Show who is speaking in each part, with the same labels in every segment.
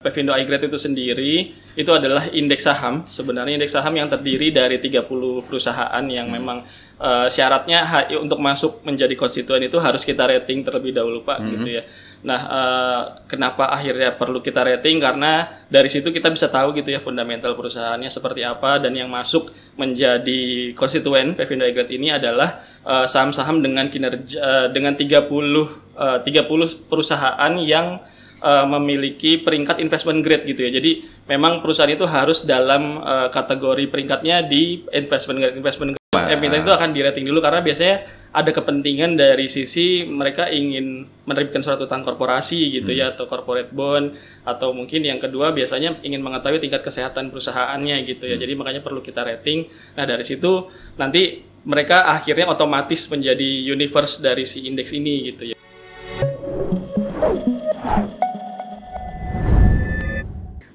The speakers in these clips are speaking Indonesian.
Speaker 1: Pevindo iGrade itu sendiri itu adalah indeks saham. Sebenarnya indeks saham yang terdiri dari 30 perusahaan yang memang syaratnya untuk masuk menjadi konstituen itu harus kita rating terlebih dahulu, Pak, gitu ya. Nah, kenapa akhirnya perlu kita rating? Karena dari situ kita bisa tahu gitu ya fundamental perusahaannya seperti apa, dan yang masuk menjadi konstituen Pevindo iGrade ini adalah saham-saham dengan kinerja dengan 30 perusahaan yang memiliki peringkat investment grade gitu ya. Jadi memang perusahaan itu harus dalam kategori peringkatnya di investment grade. Emiten itu akan di-rating dulu karena biasanya ada kepentingan dari sisi mereka ingin menerbitkan surat utang korporasi gitu ya, atau corporate bond, atau mungkin yang kedua biasanya ingin mengetahui tingkat kesehatan perusahaannya gitu ya. Jadi makanya perlu kita rating. Nah, dari situ nanti mereka akhirnya otomatis menjadi universe dari si indeks ini gitu ya.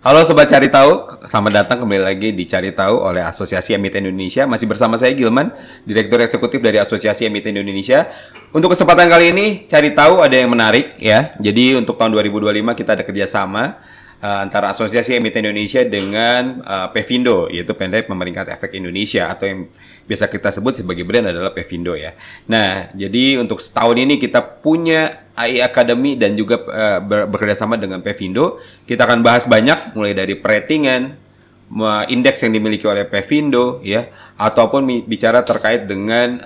Speaker 2: Halo Sobat Cari Tahu, selamat datang kembali lagi di Cari Tahu oleh Asosiasi Emiten Indonesia. Masih bersama saya Gilman, Direktur Eksekutif dari Asosiasi Emiten Indonesia. Untuk kesempatan kali ini, Cari Tahu ada yang menarik ya. Jadi untuk tahun 2025 kita ada kerjasama antara Asosiasi Emiten Indonesia dengan Pevindo, yaitu PT Pemeringkat Efek Indonesia, atau yang biasa kita sebut sebagai brand adalah Pevindo ya. Nah, jadi untuk setahun ini kita punya AI Academy dan juga bekerjasama dengan Pevindo. Kita akan bahas banyak, mulai dari ratingan, indeks yang dimiliki oleh Pevindo ya, ataupun bicara terkait dengan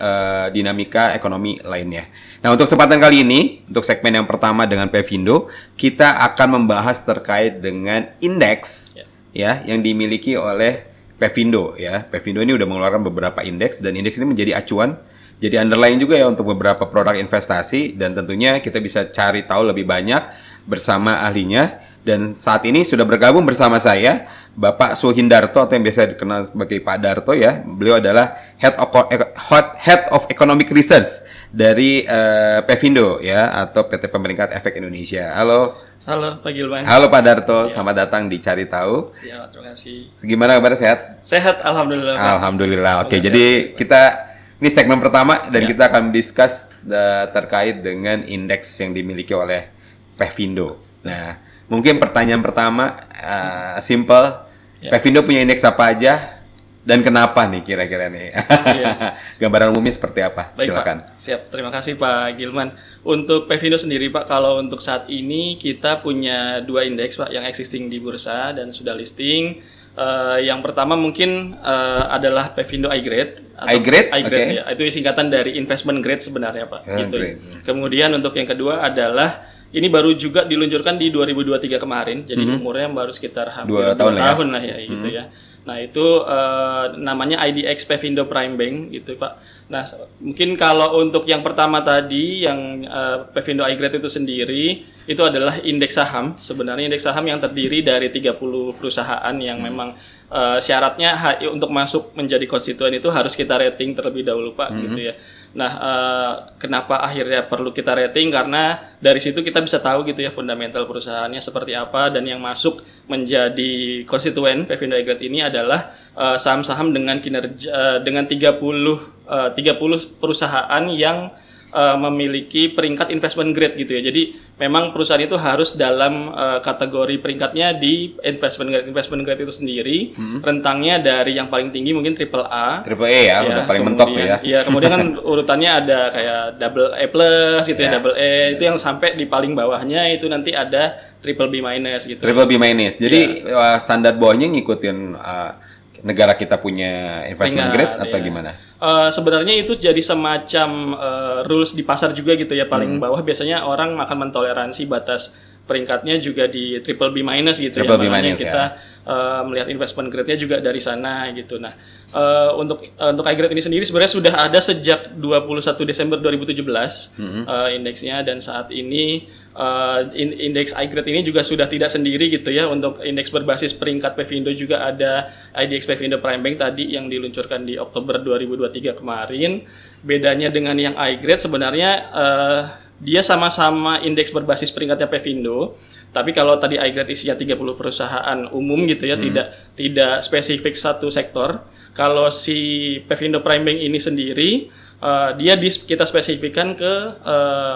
Speaker 2: dinamika ekonomi lainnya. Nah, untuk kesempatan kali ini, untuk segmen yang pertama dengan Pevindo, kita akan membahas terkait dengan indeks ya yang dimiliki oleh Pevindo ya. Pevindo ini udah mengeluarkan beberapa indeks, dan indeks ini menjadi acuan, jadi underlying juga ya untuk beberapa produk investasi, dan tentunya kita bisa cari tahu lebih banyak bersama ahlinya. Dan saat ini sudah bergabung bersama saya Bapak Suhindarto, atau yang biasa dikenal sebagai Pak Darto ya. Beliau adalah Head of Economic Research dari Pevindo ya, atau PT Pemeringkat Efek Indonesia. Halo.
Speaker 1: Halo Pak Gilman.
Speaker 2: Halo Pak Darto, selamat datang di Cari Tahu.
Speaker 1: Ya, terima kasih.
Speaker 2: Gimana kabar, sehat?
Speaker 1: Sehat, alhamdulillah, Pak.
Speaker 2: Alhamdulillah. Oke, jadi ini segmen pertama dan kita akan discuss terkait dengan indeks yang dimiliki oleh Pevindo. Nah, mungkin pertanyaan pertama simple. Pevindo punya indeks apa aja dan kenapa nih kira-kira nih? Gambaran umumnya seperti apa?
Speaker 1: Baik,
Speaker 2: silakan.
Speaker 1: Pak. Siap, terima kasih Pak Gilman. Untuk Pevindo sendiri, Pak, kalau untuk saat ini kita punya 2 indeks, Pak, yang existing di bursa dan sudah listing. Yang pertama mungkin adalah Pevindo iGrade.
Speaker 2: iGrade,
Speaker 1: okay. Ya, itu singkatan dari investment grade sebenarnya, Pak. Gitu. Kemudian untuk yang kedua adalah ini baru juga diluncurkan di 2023 kemarin, jadi umurnya baru sekitar hampir 2 tahun lah ya, gitu ya. Nah, itu namanya IDX Pevindo Prime Bank gitu, Pak. Nah, mungkin kalau untuk yang pertama tadi yang Pevindo iGrade itu sendiri itu adalah indeks saham. Sebenarnya indeks saham yang terdiri dari 30 perusahaan yang memang syaratnya untuk masuk menjadi konstituen itu harus kita rating terlebih dahulu, Pak, gitu ya. Nah, kenapa akhirnya perlu kita rating? Karena dari situ kita bisa tahu gitu ya fundamental perusahaannya seperti apa, dan yang masuk menjadi konstituen Pevindo iGrade ini adalah saham-saham dengan kinerja dengan 30 perusahaan yang memiliki peringkat investment grade gitu ya. Jadi memang perusahaan itu harus dalam kategori peringkatnya di investment grade itu sendiri. Rentangnya dari yang paling tinggi mungkin triple A
Speaker 2: ya, udah paling mentok ya.
Speaker 1: Iya, kemudian kan urutannya ada kayak double A plus gitu ya, double E itu yang sampai di paling bawahnya itu nanti ada triple B minus gitu.
Speaker 2: Triple B minus. Jadi standar bawahnya ngikutin negara kita punya investment grade atau gimana?
Speaker 1: Sebenarnya itu jadi semacam rules di pasar juga gitu ya. Paling bawah biasanya orang akan mentoleransi batas peringkatnya juga di triple B minus gitu ya. Makanya kita melihat investment grade-nya juga dari sana gitu. Nah, untuk iGrade ini sendiri sebenarnya sudah ada sejak 21 Desember 2017 indeksnya, dan saat ini indeks iGrade ini juga sudah tidak sendiri gitu ya. Untuk indeks berbasis peringkat Pevindo juga ada IDX Pevindo Prime Bank tadi yang diluncurkan di Oktober 2023 kemarin. Bedanya dengan yang iGrade sebenarnya dia sama-sama indeks berbasis peringkatnya Pevindo, tapi kalau tadi iGrade isinya 30 perusahaan umum gitu ya, tidak spesifik satu sektor. Kalau si Pevindo Prime Bank ini sendiri kita spesifikkan ke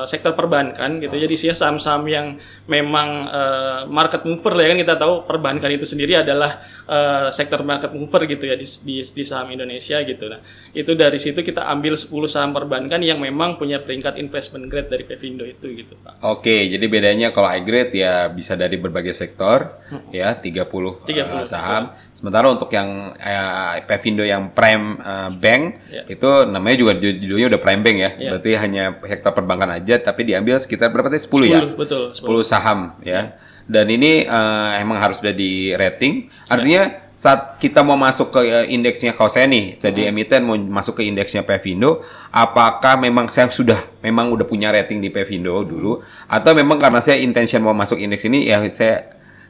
Speaker 1: sektor perbankan gitu. Jadi saham-saham yang memang market mover lah ya, kan kita tahu perbankan itu sendiri adalah sektor market mover gitu ya di saham Indonesia gitu. Nah, itu dari situ kita ambil 10 saham perbankan yang memang punya peringkat investment grade dari Pevindo itu gitu, Pak.
Speaker 2: Oke, jadi bedanya kalau high grade ya bisa dari berbagai sektor ya 30 saham. Betul. Sementara untuk yang Pevindo yang prime bank itu namanya juga judulnya udah prime bank ya. Berarti hanya sektor perbankan aja tapi diambil sekitar berapa tadi 10 ya?
Speaker 1: Betul.
Speaker 2: 10 saham ya. Dan ini emang harus udah di rating. Artinya saat kita mau masuk ke indeksnya, kalau saya nih jadi emiten mau masuk ke indeksnya Pevindo, apakah memang saya memang udah punya rating di Pevindo dulu atau memang karena saya intention mau masuk indeks ini ya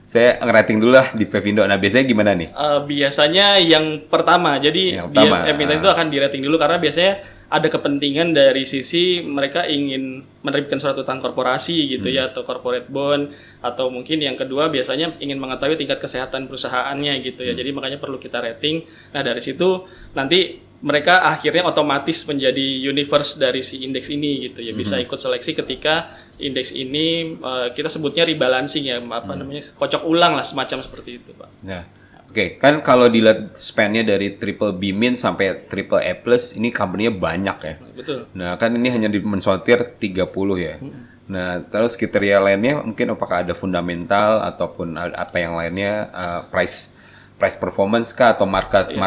Speaker 2: saya ngerating dulu lah di Pevindo. Nah, biasanya gimana nih?
Speaker 1: Biasanya yang pertama. Jadi emiten itu akan di-rating dulu karena biasanya ada kepentingan dari sisi mereka ingin menerbitkan surat utang korporasi gitu ya, atau corporate bond, atau mungkin yang kedua biasanya ingin mengetahui tingkat kesehatan perusahaannya gitu ya. Jadi makanya perlu kita rating. Nah, dari situ nanti mereka akhirnya otomatis menjadi universe dari si indeks ini gitu ya, bisa ikut seleksi ketika indeks ini kita sebutnya rebalancing ya, namanya kocok ulang lah, semacam seperti itu, Pak.
Speaker 2: Nah, oke, kan kalau dilihat span-nya dari triple B min sampai triple A plus ini company-nya banyak ya.
Speaker 1: Betul.
Speaker 2: Nah, kan ini hanya dimensortir 30 ya. Nah, terus kriteria lainnya mungkin apakah ada fundamental ataupun apa yang lainnya, price performance kah atau market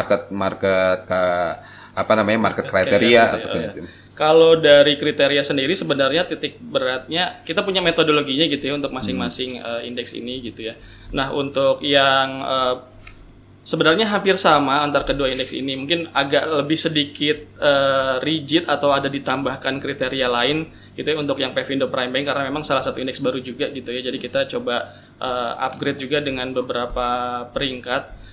Speaker 2: kriteria atau semacam.
Speaker 1: Kalau dari kriteria sendiri sebenarnya titik beratnya kita punya metodologinya gitu ya untuk masing-masing indeks ini gitu ya. Nah, untuk yang sebenarnya hampir sama antar kedua indeks ini, mungkin agak lebih sedikit rigid atau ada ditambahkan kriteria lain gitu ya untuk yang Pevindo Prime Bank karena memang salah satu indeks baru juga gitu ya. Jadi kita coba upgrade juga dengan beberapa peringkat,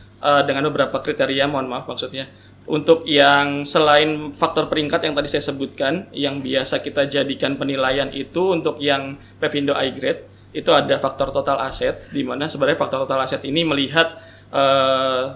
Speaker 1: dengan beberapa kriteria, maksudnya. Untuk yang selain faktor peringkat yang tadi saya sebutkan, yang biasa kita jadikan penilaian itu untuk yang Pevindo I Grade, itu ada faktor total aset, di mana sebenarnya faktor total aset ini melihat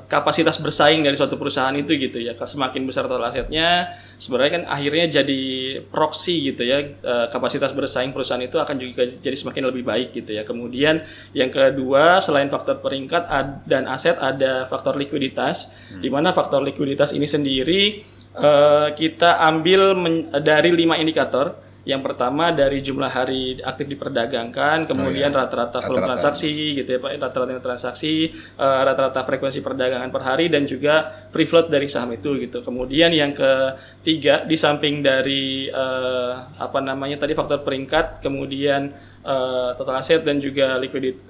Speaker 1: kapasitas bersaing dari suatu perusahaan itu gitu ya. Semakin besar total asetnya, sebenarnya kan akhirnya jadi proxy gitu ya, kapasitas bersaing perusahaan itu akan juga jadi semakin lebih baik gitu ya. Kemudian yang kedua, selain faktor peringkat dan aset, ada faktor likuiditas, di mana faktor likuiditas ini sendiri kita ambil dari 5 indikator. Yang pertama dari jumlah hari aktif diperdagangkan, kemudian rata-rata volume transaksi gitu ya Pak, rata-rata transaksi, rata-rata frekuensi perdagangan per hari, dan juga free float dari saham itu gitu. Kemudian yang ketiga, di samping dari tadi faktor peringkat, kemudian total aset dan juga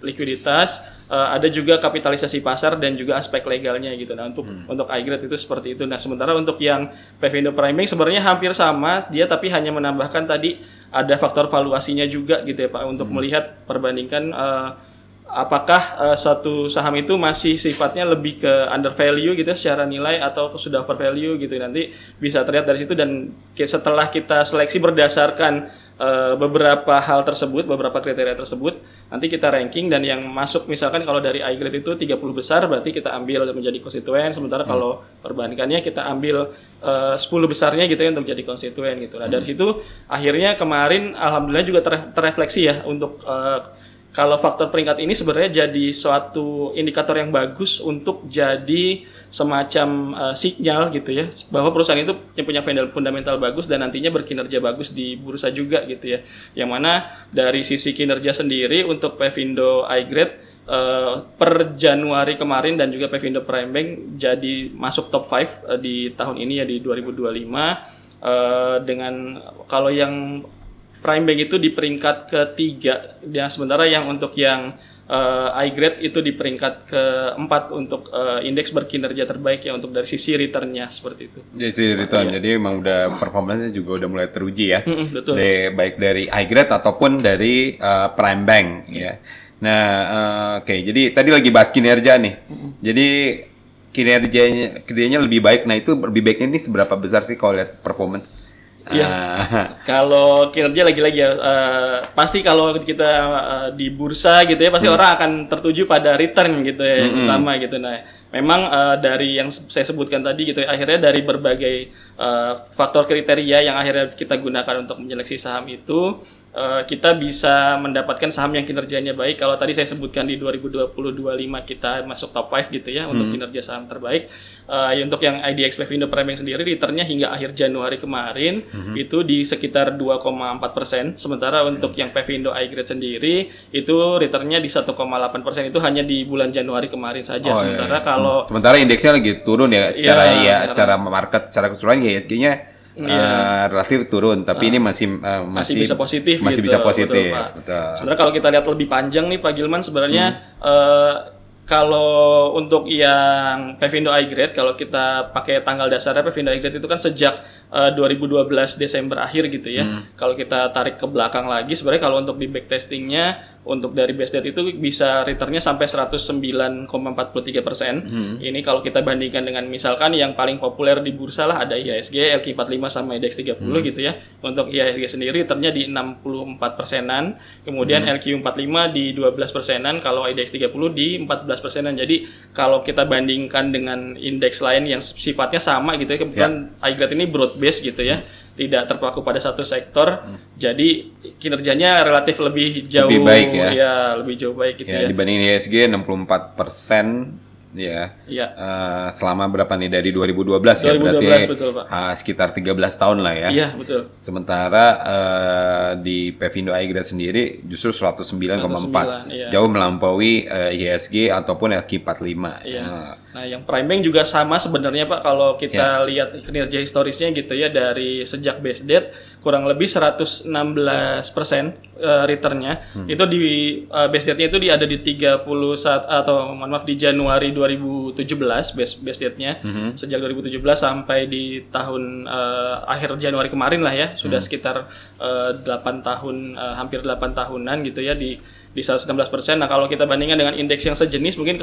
Speaker 1: likuiditas, ada juga kapitalisasi pasar dan juga aspek legalnya gitu. Nah, untuk iGrade itu seperti itu. Nah, sementara untuk yang Pevindo Prime Bank sebenarnya hampir sama dia, tapi hanya menambahkan tadi ada faktor valuasinya juga gitu ya Pak, untuk melihat perbandingkan apakah suatu saham itu masih sifatnya lebih ke under value gitu secara nilai atau sudah over value gitu. Nanti bisa terlihat dari situ, dan setelah kita seleksi berdasarkan beberapa hal tersebut, beberapa kriteria tersebut, nanti kita ranking, dan yang masuk misalkan kalau dari iGrade itu 30 besar berarti kita ambil menjadi konstituen, sementara kalau perbandingannya kita ambil 10 besarnya gitu ya untuk jadi konstituen gitu. Nah, dari situ akhirnya kemarin alhamdulillah juga terrefleksi ya untuk kalau faktor peringkat ini sebenarnya jadi suatu indikator yang bagus untuk jadi semacam sinyal gitu ya, bahwa perusahaan itu punya fundamental bagus dan nantinya berkinerja bagus di bursa juga gitu ya. Yang mana dari sisi kinerja sendiri untuk Pevindo iGrade per Januari kemarin dan juga Pevindo Prime Bank jadi masuk top 5 di tahun ini ya, di 2025, dengan kalau yang Prime Bank itu di peringkat ketiga, dan sementara yang untuk yang iGrade itu di peringkat keempat untuk indeks berkinerja terbaik ya, untuk dari sisi returnnya seperti itu.
Speaker 2: Jadi return, jadi emang udah performanya juga udah mulai teruji ya.
Speaker 1: Betul.
Speaker 2: Baik dari iGrade ataupun dari Prime Bank ya. Nah, oke, jadi tadi lagi bahas kinerja nih. Jadi kinerjanya lebih baik. Nah, itu lebih baiknya ini seberapa besar sih kalau lihat performance?
Speaker 1: Iya. Kalau kinerja lagi-lagi ya, pasti kalau kita di bursa gitu ya, pasti orang akan tertuju pada return gitu ya, yang utama gitu. Nah, memang dari yang saya sebutkan tadi gitu ya, akhirnya dari berbagai faktor kriteria yang akhirnya kita gunakan untuk menyeleksi saham itu, kita bisa mendapatkan saham yang kinerjanya baik. Kalau tadi saya sebutkan di 2020-25 kita masuk top 5 gitu ya untuk kinerja saham terbaik. Untuk yang IDX Pevindo Prime Bank sendiri returnnya hingga akhir Januari kemarin itu di sekitar 2,4%. Sementara untuk yang Pevindo iGrade sendiri itu returnnya di 1,8%. Itu hanya di bulan Januari kemarin saja. Sementara kalau
Speaker 2: sementara indeksnya lagi turun ya secara market, secara keseluruhan IHSG-nya relatif turun, tapi ini masih
Speaker 1: bisa positif,
Speaker 2: masih
Speaker 1: gitu.
Speaker 2: Bisa positif.
Speaker 1: Betul. Sebenarnya kalau kita lihat lebih panjang nih Pak Gilman, sebenarnya kalau untuk yang Pevindo iGrade, kalau kita pakai tanggal dasarnya Pevindo iGrade itu kan sejak 2012 Desember akhir gitu ya. Kalau kita tarik ke belakang lagi, sebenarnya kalau untuk di backtestingnya untuk dari base date itu bisa returnnya sampai 109,43%. Ini kalau kita bandingkan dengan misalkan yang paling populer di bursa lah ada IHSG, LQ45 sama IDX 30 gitu ya. Untuk IHSG sendiri returnnya di 64%-an, kemudian LQ45 di 12%-an, kalau IDX 30 di 14%-an. Jadi kalau kita bandingkan dengan indeks lain yang sifatnya sama gitu ya, kebetulan iGrade ini broad base gitu ya, tidak terpaku pada satu sektor, jadi kinerjanya relatif lebih jauh,
Speaker 2: lebih baik ya,
Speaker 1: lebih jauh baik gitu ya.
Speaker 2: Dibanding IHSG 64%. Selama berapa nih dari 2012 ya, berarti
Speaker 1: betul, Pak.
Speaker 2: Sekitar 13 tahun lah ya.
Speaker 1: Iya, betul.
Speaker 2: Sementara di Pevindo iGrade sendiri justru 109,4, jauh melampaui IHSG ataupun LQ45.
Speaker 1: Nah, yang Prime Bank juga sama sebenarnya Pak, kalau kita lihat kinerja historisnya gitu ya, dari sejak base date kurang lebih 116% returnnya. Itu di base date-nya itu ada di 31 atau mohon maaf di Januari 2017 base date-nya. Sejak 2017 sampai di tahun akhir Januari kemarin lah ya, sudah sekitar 8 tahun, hampir 8 tahunan gitu ya di 116%. Nah, kalau kita bandingkan dengan indeks yang sejenis, mungkin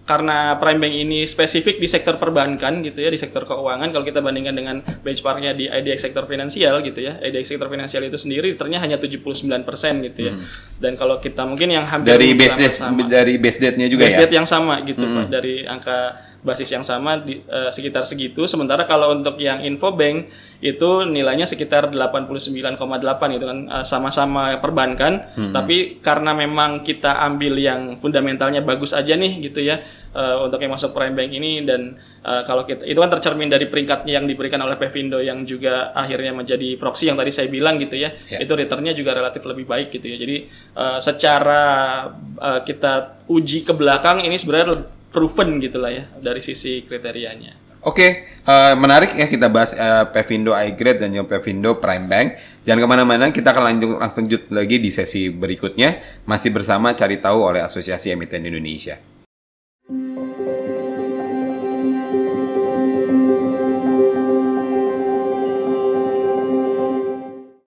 Speaker 1: karena Prime Bank ini spesifik di sektor perbankan gitu ya, di sektor keuangan, kalau kita bandingkan dengan benchmarknya di IDX sektor finansial gitu ya, IDX sektor finansial itu sendiri ternyata hanya 79% gitu ya. Dan kalau kita mungkin yang hampir
Speaker 2: dari base date-nya juga
Speaker 1: base date yang sama gitu Pak, dari angka basis yang sama di sekitar segitu. Sementara kalau untuk yang Infobank itu nilainya sekitar 89,8 gitu kan, sama-sama perbankan, tapi karena memang kita ambil yang fundamentalnya bagus aja nih gitu ya, untuk yang masuk Prime Bank ini, dan kalau kita itu kan tercermin dari peringkatnya yang diberikan oleh Pevindo yang juga akhirnya menjadi proxy yang tadi saya bilang gitu ya, itu returnnya juga relatif lebih baik gitu ya. Jadi secara kita uji ke belakang ini sebenarnya proven gitulah ya dari sisi kriterianya.
Speaker 2: Oke, menarik ya kita bahas Pevindo iGrade dan juga Pevindo Prime Bank. Jangan kemana-mana, kita akan langsung lanjut lagi di sesi berikutnya, masih bersama Cari Tahu oleh Asosiasi Emiten Indonesia.